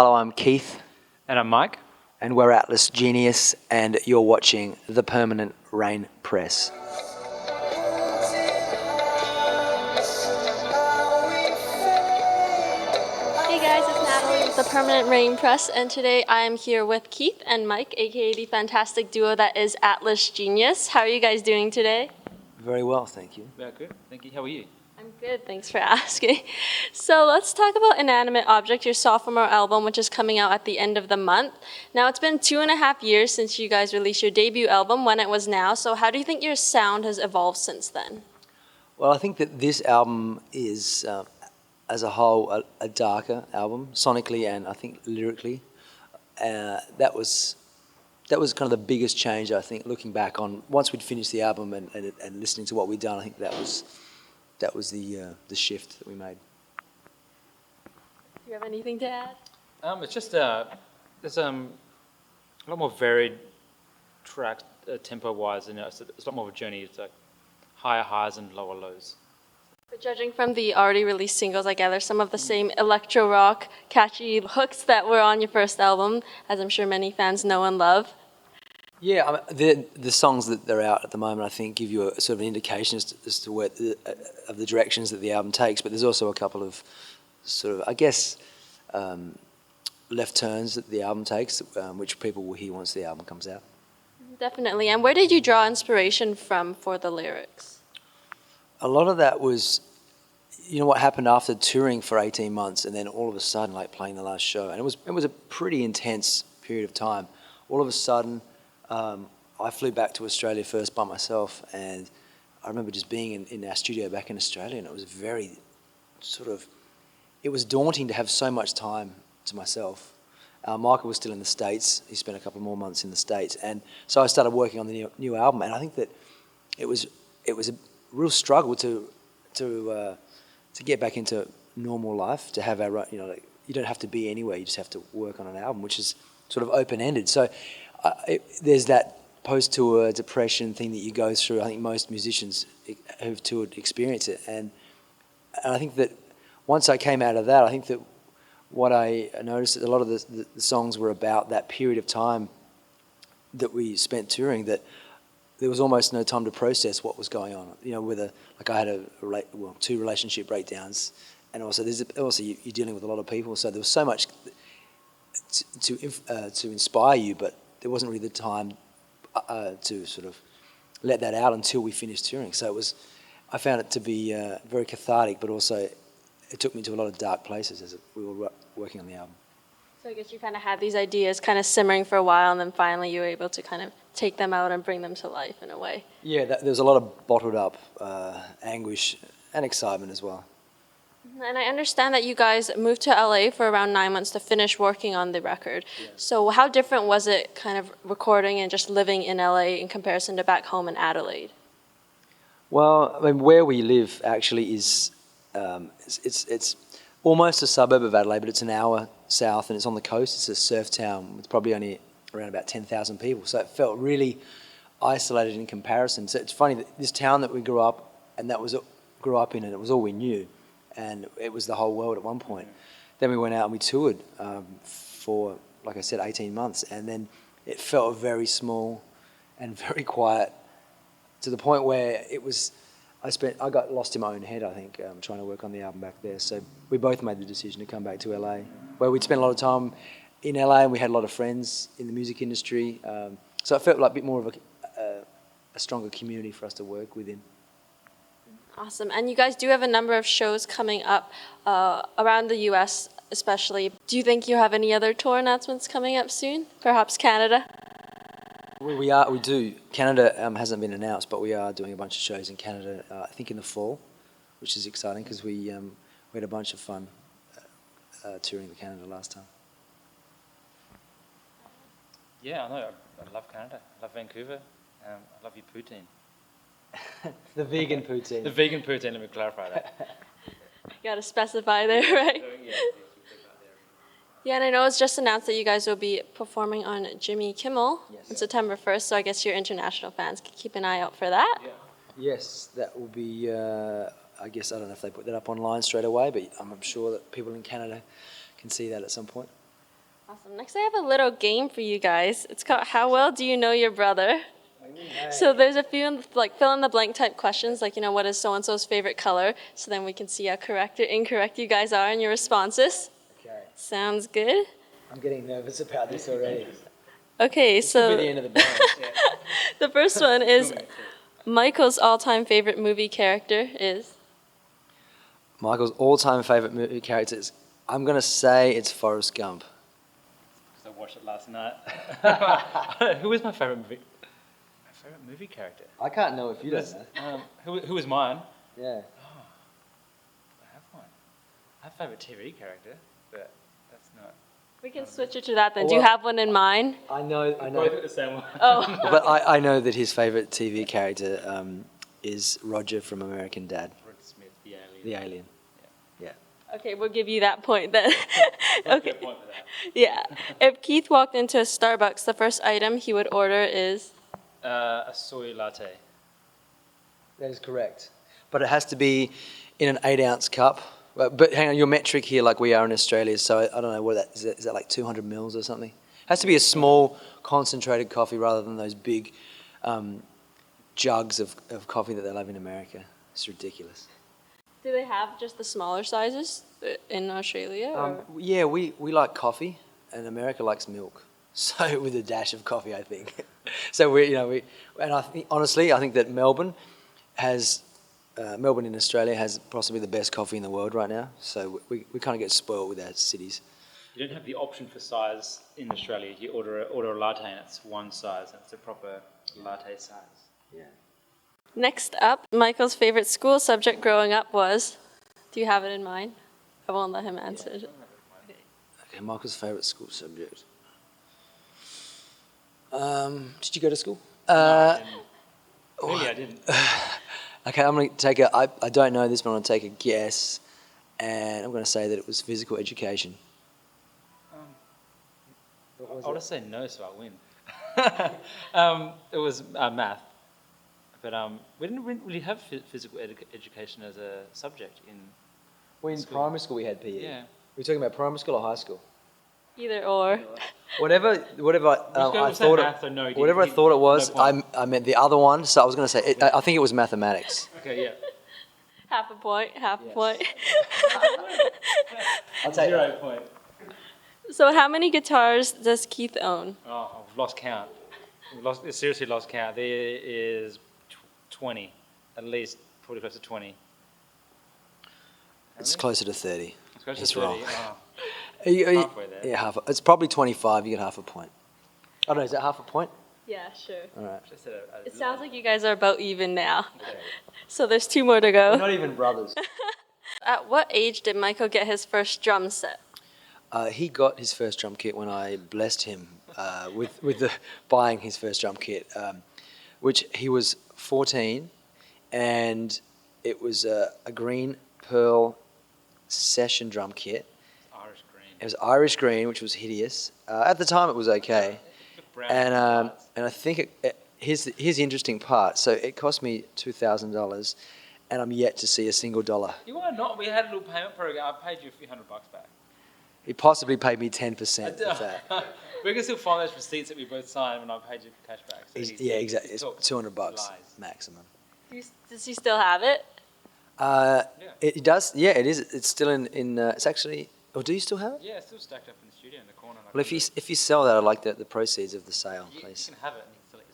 Hello, I'm Keith, And I'm Mike. and we're Atlas Genius, and you're watching The Permanent Rain Press. Hey guys, it's Natalie with the Permanent Rain Press, and today I am here with Keith and Mike, aka the fantastic duo that is Atlas Genius. How are you guys doing today? Very well, thank you. Yeah, good. Thank you. How are you? I'm good, thanks for asking. So let's talk about Inanimate Objects, your sophomore album, which is coming out at the end of the month. Now, it's been 2.5 years since you guys released your debut album, When It Was Now, so how do you think your sound has evolved since then? Well, I think that this album is, as a whole, a darker album, sonically and I think lyrically. That was kind of the biggest change, I think, looking back on, once we'd finished the album and listening to what we'd done, I think that was the shift that we made. Do you have anything to add? It's just there's a lot more varied track tempo-wise, and it's a lot more of a journey. It's like higher highs and lower lows. But judging from the already released singles, I gather some of the same electro rock, catchy hooks that were on your first album, as I'm sure many fans know and love. Yeah, I mean, the songs that are out at the moment, I think, give you a sort of an indication as to where of the directions that the album takes. But there's also a couple of sort of, I guess, left turns that the album takes, which people will hear once the album comes out. Definitely. And where did you draw inspiration from for the lyrics? A lot of that was, what happened after touring for 18 months, and then all of a sudden, like playing the last show, and it was a pretty intense period of time. All of a sudden, I flew back to Australia first by myself, and I remember just being in our studio back in Australia, and it was very it was daunting to have so much time to myself. Michael was still in the States. He spent a couple more months in the States, and so I started working on the new album, and I think that it was a real struggle to get back into normal life, to have our, you don't have to be anywhere, you just have to work on an album, which is sort of open-ended. So there's that post-tour depression thing that you go through. I think most musicians who've toured experience it. And I think that once I came out of that, I think that what I noticed that a lot of the songs were about that period of time that we spent touring, that there was almost no time to process what was going on. I had two relationship breakdowns, and also you're dealing with a lot of people, so there was so much to inspire you, but there wasn't really the time to sort of let that out until we finished touring. So I found it to be very cathartic, but also it took me to a lot of dark places as we were working on the album. So I guess you kind of had these ideas kind of simmering for a while, and then finally you were able to kind of take them out and bring them to life in a way. Yeah, there's a lot of bottled up anguish and excitement as well. And I understand that you guys moved to LA for around 9 months to finish working on the record. Yeah. So how different was it kind of recording and just living in LA in comparison to back home in Adelaide? Well, I mean, where we live actually is, it's almost a suburb of Adelaide, but it's an hour south and it's on the coast. It's a surf town with probably only around about 10,000 people. So it felt really isolated in comparison. So it's funny that this town that we grew up in, and it was all we knew. And it was the whole world at one point. Then we went out and we toured for, like I said, 18 months. And then it felt very small and very quiet, to the point where I got lost in my own head, I think, trying to work on the album back there. So we both made the decision to come back to LA, where we'd spent a lot of time in LA and we had a lot of friends in the music industry. So it felt like a bit more of a stronger community for us to work within. Awesome. And you guys do have a number of shows coming up around the U.S. especially. Do you think you have any other tour announcements coming up soon? Perhaps Canada? We do. Canada hasn't been announced, but we are doing a bunch of shows in Canada, I think in the fall, which is exciting because we had a bunch of fun touring Canada last time. Yeah, I know. I love Canada. I love Vancouver. I love your poutine. The vegan poutine. The vegan poutine, let me clarify that. You gotta specify there, right? Yeah, and I know it's just announced that you guys will be performing on Jimmy Kimmel on September 1st, so I guess your international fans can keep an eye out for that. Yeah. Yes, that will be, I guess, I don't know if they put that up online straight away, but I'm sure that people in Canada can see that at some point. Awesome. Next, I have a little game for you guys. It's called How Well Do You Know Your Brother? So there's a few like fill in the blank type questions, like, what is so and so's favorite color? So then we can see how correct or incorrect you guys are in your responses. Okay. Sounds good. I'm getting nervous about this already. Okay, This could be the so end of the band. the first one is Michael's all-time favorite movie character is. Michael's all-time favorite movie characters. I'm gonna say it's Forrest Gump. Because I watched it last night. Who is my favorite movie? My favorite movie character. I can't know if you don't know. Who is mine? Yeah. I have one. I have a favorite TV character, but that's not. We can switch it to that then. Do you Well- have one in mind? I know. Both at the same one. Oh. But I know that his favorite TV character is Roger from American Dad, Rod Smith, the alien. the alien. Okay, we'll give you that point then. That's a Okay. good point for that. Yeah. If Keith walked into a Starbucks, the first item he would order is. A soy latte. That is correct. But it has to be in an 8-ounce cup. But hang on, your metric here, like we are in Australia, so I don't know what that is. Is that like 200 mils or something? It has to be a small, concentrated coffee rather than those big jugs of coffee that they have in America. It's ridiculous. Do they have just the smaller sizes in Australia? Or? Yeah, we like coffee, and America likes milk. So with a dash of coffee, I think. So and I think honestly, I think that Melbourne in Australia has possibly the best coffee in the world right now. So we kind of get spoiled with our cities. You don't have the option for size in Australia. You order a latte and it's one size, and it's a proper latte size. Yeah. Next up, Michael's favorite school subject growing up was. Do you have it in mind? I won't let him answer it. Okay, Michael's favourite school subject. Did you go to school? Really, I didn't. Okay, I'm going to take I don't know this, but I'm going to take a guess. And I'm going to say that it was physical education. I'll just say no, so I win. It was math. But we didn't really have physical education as a subject in. Well, in School. primary school we had PE. Yeah. We're talking about primary school or high school? Either or. Whatever I thought math, so no, you whatever I didn't- thought it was, no point. I meant the other one. So I was going to say I think it was mathematics. Okay, yeah. Half a point, half a Yes. point. I'll take 0 point. So how many guitars does Keith own? Oh, I've lost count. Seriously lost count. There is 20, at least probably close to 20. It's closer to 30. It's close to It's 30. wrong. Oh, You- halfway there. Yeah, it's probably 25. You get half a point. I don't know. Is that half a point? Yeah, sure. All right. Just a It sounds like you guys are about even now. Okay. So there's 2 more to We're go. not even brothers. At what age did Michael get his first drum set? He got his first drum kit when I blessed him with the buying his first drum kit, which he was 14, and it was a green pearl session drum kit. Irish green. It was Irish green, which was hideous. At the time, it was okay, Brown parts. and I think here's the interesting part. So it cost me $2,000, and I'm yet to see a single dollar. You are not. We had a little payment program. I paid you a few $100 back. He possibly paid me 10% of that. We can still find those receipts that we both signed when I paid you for cash back. So Yeah, exactly. It's talks $200 lies. maximum. Does he still have it? It does. Yeah, it is. It's still in. It's actually. Oh, do you still have it? Yeah, it's still stacked up in the studio in the corner. Well, if you sell that, I'd like the proceeds of the sale, you please. can have it and you can sell it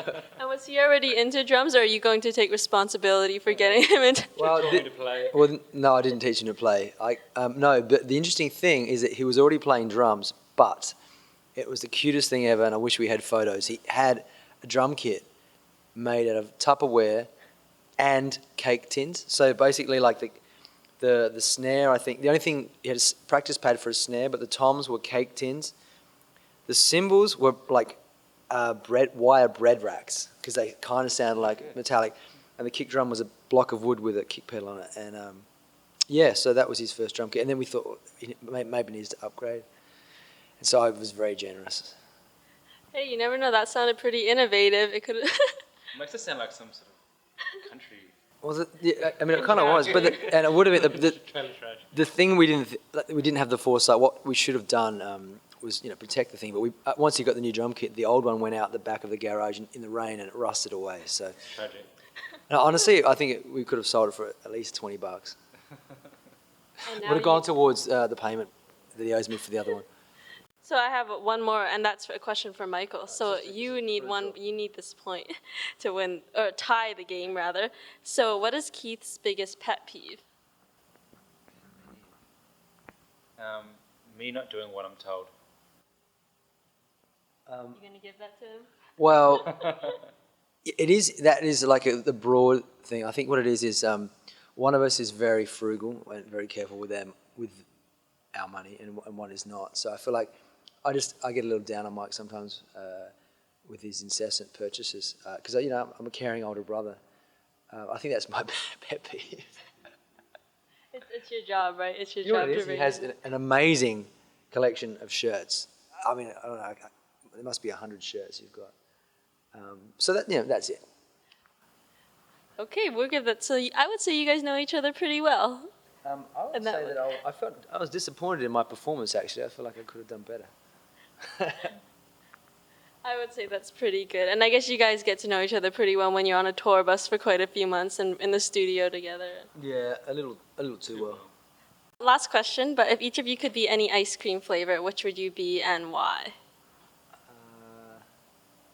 yourself. And was he already into drums, or are you going to take responsibility for getting him into? Well, Taught me to play. Well, no, I didn't teach him to play. No, but the interesting thing is that he was already playing drums, but it was the cutest thing ever, and I wish we had photos. He had a drum kit made out of Tupperware and cake tins. So basically, like the snare, I think the only thing he had a practice pad for a snare, but the toms were cake tins. The cymbals were like wire bread racks because they kind of sounded like metallic, and the kick drum was a block of wood with a kick pedal on it. And yeah, so that was his first drum kit. And then we thought maybe he needs to upgrade, and so I was very generous. Hey, you never know. That sounded pretty innovative. It could. Makes it sound like some sort of country Was it? Yeah, I mean, it kind of was, but and it would have been Trailer trash. the thing we didn't have the foresight. What we should have done was protect the thing. But we once you got the new drum kit, the old one went out the back of the garage in the rain and it rusted away. So Tragic. no, honestly, I think we could have sold it for at least $20. And now Would have gone you- towards the payment that he ose me for the other one. So I have one more, and that's a question for Michael. So you need this point to win, or tie the game rather. So what is Keith's biggest pet peeve? Me not doing what I'm told. You gonna give that to him? Well, that is like the broad thing. I think what it is one of us is very frugal and very careful with our money, and one is not. So I feel like I get a little down on Mike sometimes with his incessant purchases because I'm a caring older brother. I think that's my pet peeve. It's your job, right? It's your You know job what it to is? He bring has in. an amazing collection of shirts. I mean, I don't know. There must be 100 shirts you've got. So that's it. Okay, we'll give that. So I would say you guys know each other pretty well. I would And that say one. that I was disappointed in my performance. Actually, I feel like I could have done better. I would say that's pretty good. And I guess you guys get to know each other pretty well when you're on a tour bus for quite a few months and in the studio together. Yeah, a little too well. Last question, but if each of you could be any ice cream flavor, which would you be and why?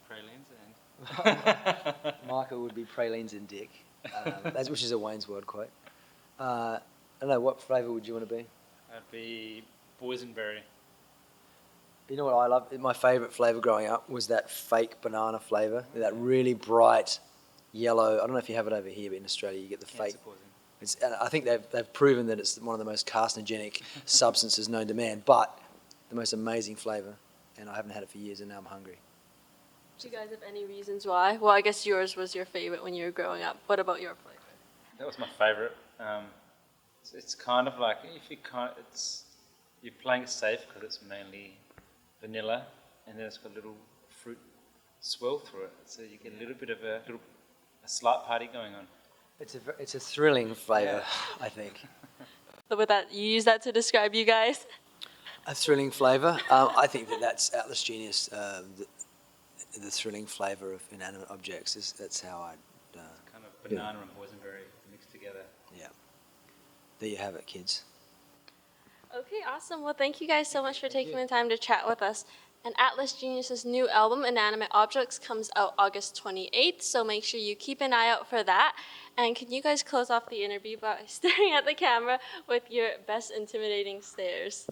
Pralines and. Michael would be pralines and dick, which is a Wayne's World quote. I don't know, what flavour would you want to be? I'd be boysenberry. You know what I love? My favourite flavour growing up was that fake banana flavour, that really bright yellow. I don't know if you have it over here, but in Australia you get the fake. Cancer poison. And I think they've proven that it's one of the most carcinogenic substances known to man, but the most amazing flavour. And I haven't had it for years, and now I'm hungry. Do you guys have any reasons why? Well, I guess yours was your favorite when you were growing up. What about your flavor? That was my favourite. It's kind of like you're playing it safe because it's mainly vanilla, and then it's got a little fruit swirl through it, so you get a little bit of a slight party going on. It's a thrilling flavour, I think. So with that, you use that to describe you guys? A thrilling flavour. I think that's Atlas Genius. The thrilling flavour of Inanimate Objects that's how I'd. Kind of banana and boysenberry mixed together. Yeah. There you have it, kids. Okay, awesome. Well, thank you guys so much for taking the time to chat with us. And Atlas Genius's new album, Inanimate Objects, comes out August 28th, so make sure you keep an eye out for that. And can you guys close off the interview by staring at the camera with your best intimidating stares?